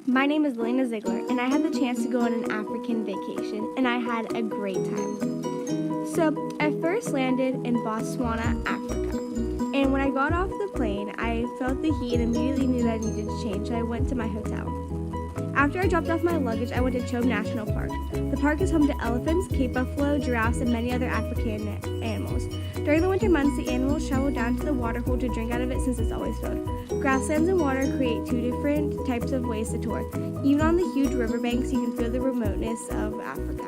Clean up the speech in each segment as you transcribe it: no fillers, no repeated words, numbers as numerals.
My name is Alaina Zeigler, and I had the chance to go on an African vacation, and I had a great time. So, I first landed in Botswana, Africa. And when I got off the plane, I felt the heat and immediately knew that I needed to change, so I went to my hotel. After I dropped off my luggage, I went to Chobe National Park. The park is home to elephants, Cape buffalo, giraffes, and many other African animals. During the winter months, the animals travel down to the waterhole to drink out of it since it's always filled. Grasslands and water create two different types of ways to tour. Even on the huge riverbanks, you can feel the remoteness of Africa.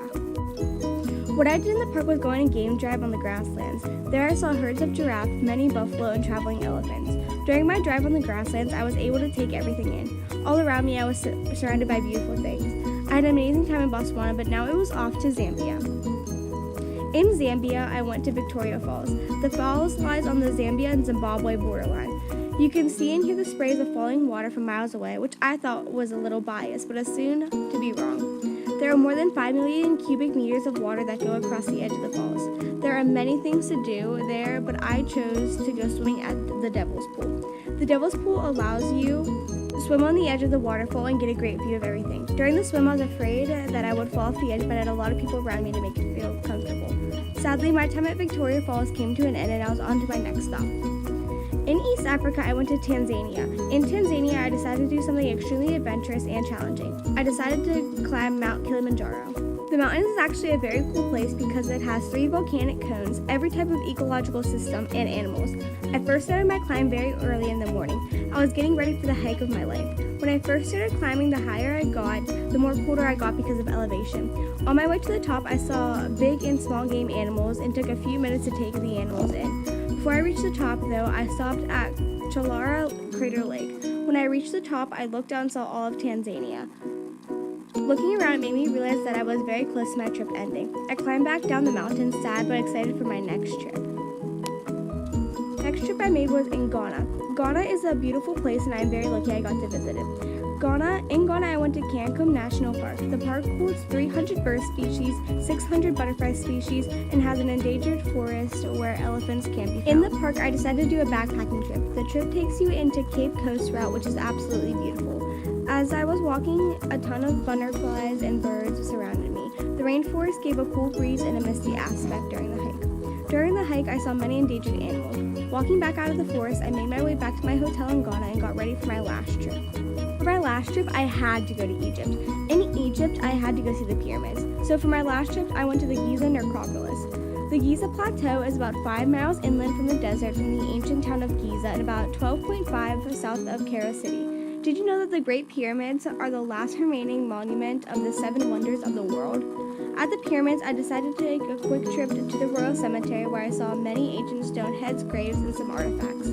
What I did in the park was go on a game drive on the grasslands. There I saw herds of giraffes, many buffalo, and traveling elephants. During my drive on the grasslands, I was able to take everything in. All around me, I was surrounded by beautiful things. I had an amazing time in Botswana, but now it was off to Zambia. In Zambia, I went to Victoria Falls. The falls lies on the Zambia and Zimbabwe borderline. You can see and hear the sprays of falling water from miles away, which I thought was a little biased, but assumed to be wrong. There are more than 5 million cubic meters of water that go across the edge of the falls. There are many things to do there, but I chose to go swimming at the Devil's Pool. The Devil's Pool allows you to swim on the edge of the waterfall and get a great view of everything. During the swim, I was afraid that I would fall off the edge, but I had a lot of people around me to make it feel comfortable. Sadly, my time at Victoria Falls came to an end and I was on to my next stop. In East Africa, I went to Tanzania. In Tanzania, I decided to do something extremely adventurous and challenging. I decided to climb Mount Kilimanjaro. The mountain is actually a very cool place because it has 3 volcanic cones, every type of ecological system, and animals. I first started my climb very early in the morning. I was getting ready for the hike of my life. When I first started climbing, the higher I got, the more colder I got because of elevation. On my way to the top, I saw big and small game animals and took a few minutes to take the animals in. Before I reached the top, though, I stopped at Chalara Crater Lake. When I reached the top, I looked out and saw all of Tanzania. Looking around, it made me realize that I was very close to my trip ending. I climbed back down the mountain, sad but excited for my next trip. Next trip I made was in Ghana. Ghana is a beautiful place and I am very lucky I got to visit it. In Ghana, I went to Cancun National Park. The park holds 300 bird species, 600 butterfly species, and has an endangered forest where elephants can be found. In the park, I decided to do a backpacking trip. The trip takes you into Cape Coast Route, which is absolutely beautiful. As I was walking, a ton of butterflies and birds surrounded me. The rainforest gave a cool breeze and a misty aspect during the hike. During the hike, I saw many endangered animals. Walking back out of the forest, I made my way back to my hotel in Ghana and got ready for my last trip. For my last trip, I had to go to Egypt. In Egypt, I had to go see the pyramids. So for my last trip, I went to the Giza necropolis. The Giza Plateau is about 5 miles inland from the desert from the ancient town of Giza and about 12.5 south of Cairo City. Did you know that the Great Pyramids are the last remaining monument of the 7 wonders of the world? At the pyramids, I decided to take a quick trip to the Royal Cemetery where I saw many ancient stone heads, graves, and some artifacts.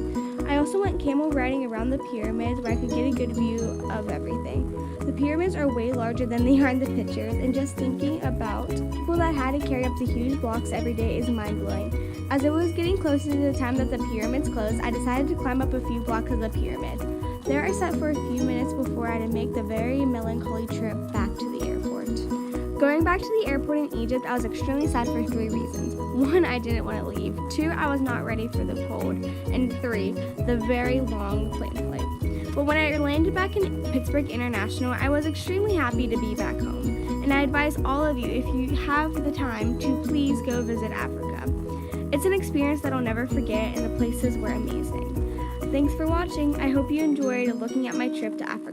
I also went camel riding around the pyramids where I could get a good view of everything. The pyramids are way larger than they are in the pictures, and just thinking about people that had to carry up the huge blocks every day is mind-blowing. As it was getting closer to the time that the pyramids closed, I decided to climb up a few blocks of the pyramid. There I sat for a few minutes before I had to make the very melancholy trip back to the airport. Going back to the airport in Egypt, I was extremely sad for 3 reasons. 1, I didn't want to leave. 2, I was not ready for the cold. And 3, the very long plane flight. But when I landed back in Pittsburgh International, I was extremely happy to be back home. And I advise all of you, if you have the time, to please go visit Africa. It's an experience that I'll never forget, and the places were amazing. Thanks for watching. I hope you enjoyed looking at my trip to Africa.